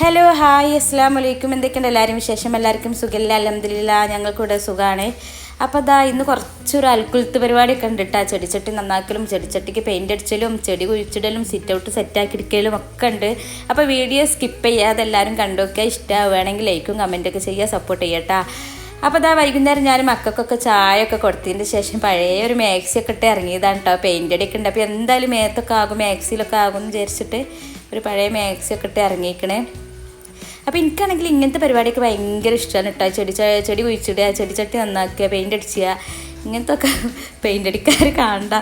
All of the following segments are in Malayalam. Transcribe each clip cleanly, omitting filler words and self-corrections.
ഹലോ ഹായ് അസ്സലാമു അലൈക്കും. എന്തൊക്കെയുണ്ട് എല്ലാവരും വിശേഷം? എല്ലാവർക്കും സുഖമില്ല, അൽഹംദുലില്ലാ, ഞങ്ങൾക്കിവിടെ സുഖമാണ്. അപ്പോൾ അതാ ഇന്ന് കുറച്ചൊരു അൽക്കുലത്ത് പരിപാടിയൊക്കെ ഉണ്ട് കേട്ടോ. ചെടിച്ചട്ടി നന്നാക്കലും ചെടിച്ചട്ടിക്ക് പെയിൻ്റ് അടിച്ചലും ചെടി കുഴിച്ചിടലും സിറ്റ് ഔട്ട് സെറ്റാക്കി എടുക്കലും ഒക്കെ ഉണ്ട്. അപ്പോൾ വീഡിയോ സ്കിപ്പ് ചെയ്യാതെ എല്ലാവരും കണ്ടുവയ്ക്കുക. ഇഷ്ടമാവുകയാണെങ്കിൽ ലൈക്കും കമൻറ്റൊക്കെ ചെയ്യുക, സപ്പോർട്ട് ചെയ്യട്ടോ. അപ്പോൾ അതാ വൈകുന്നേരം ഞാൻ മക്കൾക്കൊക്കെ ചായ ഒക്കെ കൊടുത്തതിൻ്റെ ശേഷം പഴയ ഒരു മാക്സിയൊക്കെ ഇട്ട് ഇറങ്ങിയതാണ് കേട്ടോ. പെയിൻ്റ് അടിയൊക്കെ ഉണ്ട്. അപ്പോൾ എന്തായാലും മേത്തൊക്കെ ആകും, മാക്സിയിലൊക്കെ ആകും എന്ന് വിചാരിച്ചിട്ട് ഒരു പഴയ മാക്സിയൊക്കെ ഇട്ട് ഇറങ്ങിയിരിക്കണേ. അപ്പോൾ എനിക്കാണെങ്കിൽ ഇങ്ങനത്തെ പരിപാടിയൊക്കെ ഭയങ്കര ഇഷ്ടമാണ് കേട്ടോ. ചെടി കുഴിച്ചിടുക, ചെടിച്ചട്ടി നന്നാക്കുക, പെയിൻ്റ് അടിക്കുക, ഇങ്ങനത്തെ ഒക്കെ പെയിൻ്റ് അടിക്കാർ കാണണ്ട,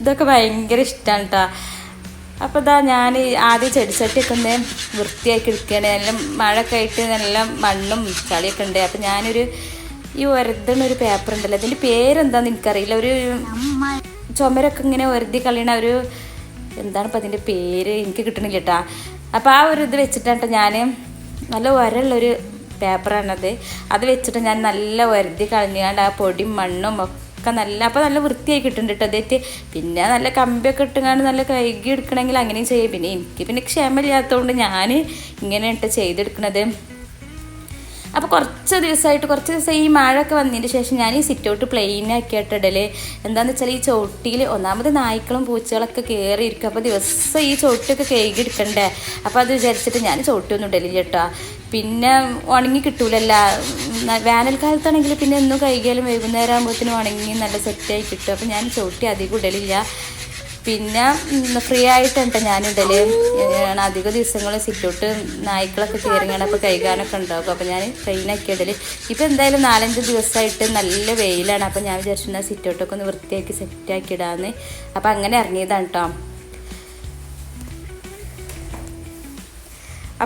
ഇതൊക്കെ ഭയങ്കര ഇഷ്ടമാണ് കേട്ടോ. അപ്പോൾ ഇതാ ഞാൻ ആദ്യം ചെടിച്ചട്ടിയൊക്കെ ഒന്ന് വൃത്തിയാക്കി എടുക്കുകയാണ്. നല്ല മഴയൊക്കെ ആയിട്ട് നല്ല മണ്ണും ചളിയൊക്കെ ഉണ്ട്. അപ്പോൾ ഞാനൊരു ഈ ഒരതുന്നൊരു പേപ്പർ ഉണ്ടല്ലോ, അതിൻ്റെ പേരെന്താണെന്ന് എനിക്കറിയില്ല, ഒരു ചുമരൊക്കെ ഇങ്ങനെ ഒരതി കളയണ ഒരു എന്താണ് ഇപ്പം അതിൻ്റെ പേര് എനിക്ക് കിട്ടണില്ല കേട്ടോ. അപ്പോൾ ആ ഒരു ഇത് വെച്ചിട്ടാണ് ഞാൻ നല്ല ഉരയുള്ളൊരു പേപ്പറാണത്. അത് വെച്ചിട്ട് ഞാൻ നല്ല ഒരതി കളഞ്ഞാണ്ട് ആ പൊടിയും മണ്ണും ഒക്കെ നല്ല അപ്പോൾ നല്ല വൃത്തിയായി കിട്ടുന്നുണ്ട് കേട്ടോ അതേറ്റ്. പിന്നെ നല്ല കമ്പിയൊക്കെ ഇട്ടുകൊണ്ട് നല്ല കഴുകി എടുക്കണമെങ്കിൽ അങ്ങനെയും ചെയ്യും. പിന്നെ എനിക്ക് ക്ഷമയില്ലാത്തതുകൊണ്ട് ഞാൻ ഇങ്ങനെ ഇട്ട് ചെയ്തെടുക്കണത്. അപ്പോൾ കുറച്ച് ദിവസം ഈ മഴയൊക്കെ വന്നതിന് ശേഷം ഞാൻ ഈ സിറ്റ് ഔട്ട് പ്ലെയിൻ ആക്കിയിട്ട് ഇടൽ. എന്താണെന്ന് വെച്ചാൽ ഈ ചവിട്ടിയിൽ ഒന്നാമത് നായ്ക്കളും പൂച്ചകളൊക്കെ കയറിയിരിക്കും. അപ്പോൾ ദിവസം ഈ ചവിട്ടൊക്കെ കഴുകി എടുക്കണ്ടേ. അപ്പോൾ അത് വിചാരിച്ചിട്ട് ഞാൻ ചവിട്ടിയൊന്നും ഇടലില്ല കേട്ടോ. പിന്നെ ഉണങ്ങി കിട്ടൂലല്ല. വേനൽക്കാലത്താണെങ്കിൽ പിന്നെ എന്നും കഴുകിയാലും വൈകുന്നേരം ആകുമ്പോഴത്തേനും ഉണങ്ങി നല്ല സെറ്റായി കിട്ടും. അപ്പോൾ ഞാൻ ചവിട്ടി അധികം ഇടലില്ല. പിന്നെ ഫ്രീ ആയിട്ടുണ്ട് ഞാനിടൽ. അധിക ദിവസങ്ങൾ സിറ്റൗട്ട് നായ്ക്കളൊക്കെ കയറിയാണ് അപ്പോൾ കഴുകാനൊക്കെ ഉണ്ടാകും. അപ്പോൾ ഞാൻ ക്ലീനാക്കി ഇടൽ. ഇപ്പോൾ എന്തായാലും 4-5 ദിവസമായിട്ട് നല്ല വെയിലാണ്. അപ്പോൾ ഞാൻ വിചാരിച്ചിട്ടുണ്ടെങ്കിൽ സിറ്റൗട്ടൊക്കെ ഒന്ന് വൃത്തിയാക്കി സെറ്റാക്കി ഇടാമെന്ന്. അപ്പോൾ അങ്ങനെ ഇറങ്ങിയതാണ് കേട്ടോ.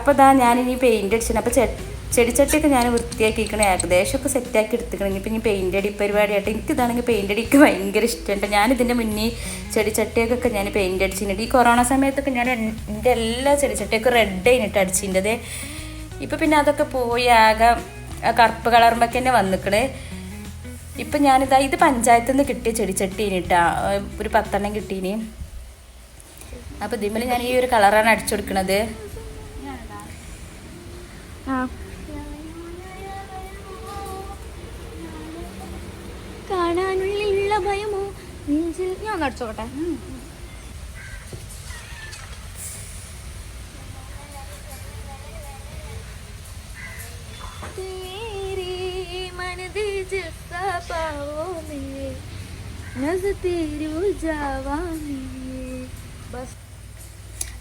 അപ്പോൾ ഇതാ ഞാനിനി പെയിൻ്റ് അടിച്ചിട്ടുണ്ട്. അപ്പോൾ ചെടിച്ചട്ടിയൊക്കെ ഞാൻ വൃത്തിയാക്കിയിരിക്കണേ, ഏകദേശമൊക്കെ സെറ്റാക്കി എടുത്തിക്കണം. ഇപ്പം ഇനി പെയിൻ്റ് അടി പരിപാടിയായിട്ട് എനിക്കിതാണെങ്കിൽ പെയിൻ്റ് അടിക്ക് ഭയങ്കര ഇഷ്ടമുണ്ട്. ഞാനിതിൻ്റെ മുന്നേ ചെടിച്ചട്ടിയൊക്കെ ഞാൻ പെയിൻ്റ് അടിച്ചിട്ടുണ്ട്. ഈ കൊറോണ സമയത്തൊക്കെ ഞാൻ എൻ്റെ എല്ലാ ചെടിച്ചട്ടിയൊക്കെ റെഡ് ആയിട്ട് അടിച്ചിട്ടുണ്ടത്. ഇപ്പം പിന്നെ അതൊക്കെ പോയി ആകെ കറുപ്പ് കളറുമ്പൊക്കെ തന്നെ വന്നിക്കണേ. ഇപ്പം ഞാനിതാ ഇത് പഞ്ചായത്തിൽ നിന്ന് കിട്ടിയ ചെടിച്ചട്ടീനിട്ടാ, ഒരു 10 കിട്ടീനി. അപ്പോൾ ഇതിന്മേൽ ഞാൻ ഈ ഒരു കളറാണ് അടിച്ചു കൊടുക്കണത്. കാണാനുള്ള ഭയമോ നെഞ്ചിൽ ഞാൻ ഒന്ന് അടിച്ചോട്ടെ.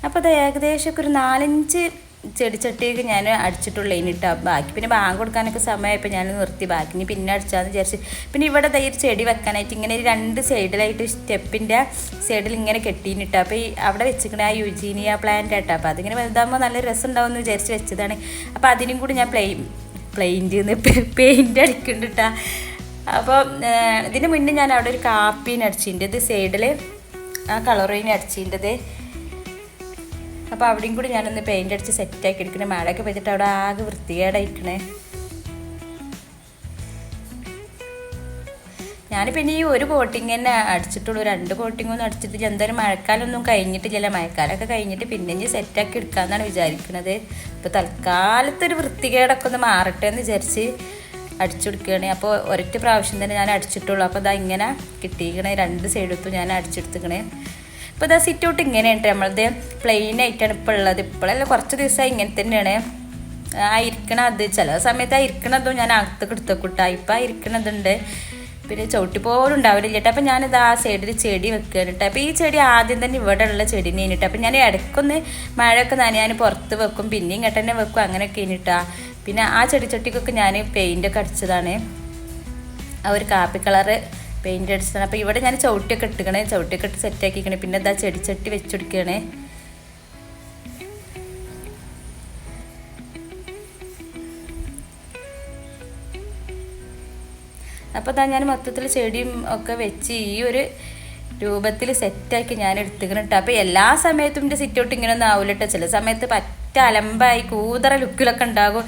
അപ്പോൾ അത് ഏകദേശമൊക്കെ ഒരു 4-5 ചെടിച്ചട്ടിയൊക്കെ ഞാൻ അടിച്ചിട്ടുള്ളൂ ഇനിട്ടോ. ബാക്കി പിന്നെ ബാങ്ക് കൊടുക്കാനൊക്കെ സമയമായപ്പോൾ ഞാൻ നിർത്തി. ബാക്കി ഇനി പിന്നെ അടിച്ചാന്ന് വിചാരിച്ച്. പിന്നെ ഇവിടെ ഈ ചെടി വെക്കാനായിട്ട് ഇങ്ങനെ 2 സൈഡിലായിട്ട് സ്റ്റെപ്പിൻ്റെ സൈഡിൽ ഇങ്ങനെ കെട്ടിയിട്ടോ. അപ്പോൾ ഈ അവിടെ വെച്ചിക്കണ ആ യുജീനിയ പ്ലാന്റ് ആട്ടോ. അപ്പോൾ അതിങ്ങനെ വലുതാകുമ്പോൾ നല്ല രസം ഉണ്ടാവും എന്ന് വിചാരിച്ച് വെച്ചതാണ്. അപ്പോൾ അതിനും കൂടി ഞാൻ പെയിൻ്റ് അടിക്കുന്നുണ്ട് കേട്ടോ. അപ്പോൾ ഇതിന് മുന്നേ ഞാൻ അവിടെ ഒരു കാപ്പീനെ അടിച്ചിട്ടുണ്ട്. ഇത് സൈഡിൽ ആ കളറിനെ അടിച്ചിട്ടത്. അപ്പോൾ അവിടെയും കൂടി ഞാനൊന്ന് പെയിൻ്റ് അടിച്ച് സെറ്റാക്കി എടുക്കണേ. മഴയൊക്കെ പെയ്തിട്ട് അവിടെ ആകെ വൃത്തികേടായിരിക്കണേ. ഞാൻ പിന്നെ ഈ ഒരു കോട്ടിങ് തന്നെ അടിച്ചിട്ടുള്ളൂ, 2 കോട്ടിങ്ങൊന്നും അടിച്ചിട്ടില്ല. എന്തായാലും മഴക്കാലമൊന്നും കഴിഞ്ഞിട്ടില്ല. മഴക്കാലമൊക്കെ കഴിഞ്ഞിട്ട് പിന്നെ ഇനി സെറ്റാക്കി എടുക്കാമെന്നാണ് വിചാരിക്കുന്നത്. ഇപ്പോൾ തൽക്കാലത്തൊരു വൃത്തികേടൊക്കെ ഒന്ന് മാറട്ടെ എന്ന് വിചാരിച്ച് അടിച്ചു കൊടുക്കുകയാണ്. അപ്പോൾ ഒരൊറ്റ പ്രാവശ്യം തന്നെ ഞാൻ അടിച്ചിട്ടുള്ളൂ. അപ്പോൾ ഇതാ ഇങ്ങനെ കിട്ടിയിരിക്കണേ, 2 സൈഡത്തും ഞാൻ അടിച്ചെടുത്തിക്കണേ. ഇപ്പോൾ ഇതാ സിറ്റ് ഔട്ട് ഇങ്ങനെയുണ്ട്. നമ്മളത് പ്ലെയിൻ ആയിട്ടാണ് ഇപ്പോൾ ഉള്ളത്. ഇപ്പോഴല്ല കുറച്ച് ദിവസമായി ഇങ്ങനെ തന്നെയാണ് ഇരിക്കണത്. ചില സമയത്ത് ഇരിക്കണതും ഞാൻ അകത്തേക്ക് എടുത്തേക്കൂട്ടാ. ഇപ്പം ഇരിക്കണതുണ്ട്. പിന്നെ ചവിട്ടി പോലും ഉണ്ടാവില്ല കേട്ടോ. അപ്പോൾ ഞാനിത് ആ സൈഡിൽ ചെടി വെക്കുകയാണ് കേട്ടോ. അപ്പോൾ ഈ ചെടി ആദ്യം തന്നെ ഇവിടെ ഉള്ള ചെടി നേരിട്ട്. അപ്പോൾ ഞാൻ ഇടയ്ക്കൊന്ന് മഴയൊക്കെ നനയാൻ പുറത്ത് വെക്കും, പിന്നെ ഇങ്ങോട്ട് തന്നെ വെക്കും, അങ്ങനെയൊക്കെ ഇനിട്ടാ. പിന്നെ ആ ചെടിച്ചട്ടിക്കൊക്കെ ഞാൻ പെയിൻ്റൊക്കെ അടിച്ചതാണ്. ആ ഒരു കാപ്പി കളറ് പെയിൻ്റ് അടിച്ചതാണ്. അപ്പോൾ ഇവിടെ ഞാൻ ചവിട്ടിയൊക്കെ ഇട്ട് സെറ്റാക്കിക്കണേ. പിന്നെ എന്താ ചെടിച്ചട്ടി വെച്ചെടുക്കുകയാണ്. അപ്പോൾ അതാ ഞാൻ മൊത്തത്തിൽ ചെടിയും ഒക്കെ വെച്ച് ഈ ഒരു രൂപത്തിൽ സെറ്റാക്കി ഞാൻ എടുത്തുക്കണം കേട്ടോ. അപ്പോൾ എല്ലാ സമയത്തും എൻ്റെ സിറ്റ് ഔട്ട് ഇങ്ങനെ ഒന്നും ആവില്ല കേട്ടോ. ചില സമയത്ത് പറ്റ അലമ്പായി കൂതറ ലുക്കിലൊക്കെ ഉണ്ടാകും.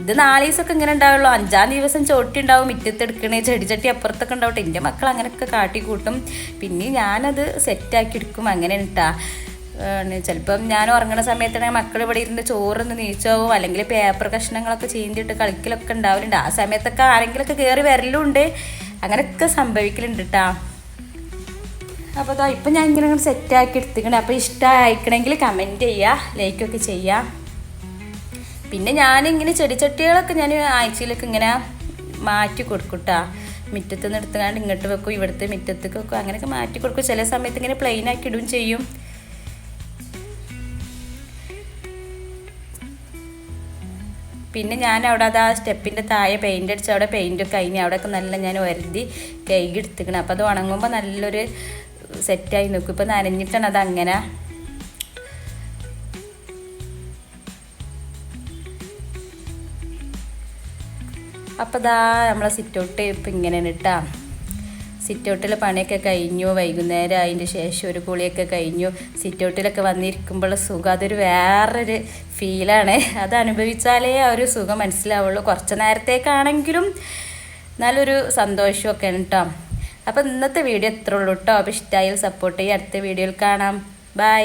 ഇത് 4 ദിവസമൊക്കെ ഇങ്ങനെ ഉണ്ടാവുള്ളൂ. 5-ാം ദിവസം ചോട്ടി ഉണ്ടാവും, മുറ്റത്തെടുക്കണേ, ചെടിച്ചട്ടി അപ്പുറത്തൊക്കെ ഉണ്ടാവട്ടെ. എൻ്റെ മക്കൾ അങ്ങനെയൊക്കെ കാട്ടി കൂട്ടും. പിന്നെ ഞാനത് സെറ്റാക്കി എടുക്കും. അങ്ങനെ കേട്ടാ. ചിലപ്പം ഞാൻ ഉറങ്ങുന്ന സമയത്താണെങ്കിൽ മക്കൾ ഇവിടെ ഇരുന്ന് ചോറൊന്ന് നീച്ചാവും, അല്ലെങ്കിൽ പേപ്പർ കഷ്ണങ്ങളൊക്കെ ചീന്തിട്ട് കളിക്കലൊക്കെ ഉണ്ടാവലുണ്ട്. ആ സമയത്തൊക്കെ ആരെങ്കിലുമൊക്കെ കയറി വരലുണ്ട്, അങ്ങനെയൊക്കെ സംഭവിക്കലുണ്ട് കേട്ടോ. അപ്പോൾ അതാ ഇപ്പം ഞാൻ ഇങ്ങനെ സെറ്റാക്കി എടുത്തിട്ടുണ്ട്. അപ്പോൾ ഇഷ്ടമായിക്കണമെങ്കിൽ കമൻറ്റ് ചെയ്യുക, ലൈക്കൊക്കെ ചെയ്യുക. പിന്നെ ഞാനിങ്ങനെ ചെടിച്ചട്ടികളൊക്കെ ഞാൻ ആഴ്ചയിലൊക്കെ ഇങ്ങനെ മാറ്റി കൊടുക്കും കേട്ടോ. മുറ്റത്ത് നിന്ന് എടുത്തുകൊണ്ട് ഇങ്ങോട്ട് വെക്കും, ഇവിടുത്തെ മുറ്റത്തേക്ക് വെക്കും, അങ്ങനെയൊക്കെ മാറ്റി കൊടുക്കും. ചില സമയത്ത് ഇങ്ങനെ പ്ലെയിൻ ആക്കി ഇടുകയും ചെയ്യും. പിന്നെ ഞാൻ അവിടെ അത് ആ സ്റ്റെപ്പിൻ്റെ താഴെ പെയിൻ്റ് അടിച്ച് അവിടെ പെയിൻറ്റൊക്കെ കഴിഞ്ഞ് അവിടെയൊക്കെ നല്ല ഞാൻ വരുതി കൈകി എടുത്തിക്കണം. അപ്പോൾ അത് ഉണങ്ങുമ്പോൾ നല്ലൊരു സെറ്റായി നിൽക്കും. ഇപ്പോൾ നനഞ്ഞിട്ടാണ് അത് അങ്ങനെ. അപ്പോൾ ഇതാ നമ്മളെ സിറ്റൗട്ട് ഇപ്പം ഇങ്ങനെയാണ് കേട്ടോ. സിറ്റൗട്ടിൽ പണിയൊക്കെ കഴിഞ്ഞു, വൈകുന്നേരം അതിൻ്റെ ശേഷം ഒരു കുളിയൊക്കെ കഴിഞ്ഞു. സിറ്റൗട്ടിലൊക്കെ വന്നിരിക്കുമ്പോൾ സുഖം, അതൊരു വേറൊരു ഫീലാണ്. അത് അനുഭവിച്ചാലേ ആ ഒരു സുഖം മനസ്സിലാവുള്ളൂ. കുറച്ച് നേരത്തേക്കാണെങ്കിലും നല്ലൊരു സന്തോഷമൊക്കെയാണ് കേട്ടോ. അപ്പോൾ ഇന്നത്തെ വീഡിയോ എത്ര ഉള്ളൂ കേട്ടോ. അപ്പോൾ ഇഷ്ടമായാൽ സപ്പോർട്ട് ചെയ്യുക. അടുത്ത വീഡിയോയിൽ കാണാം. ബൈ.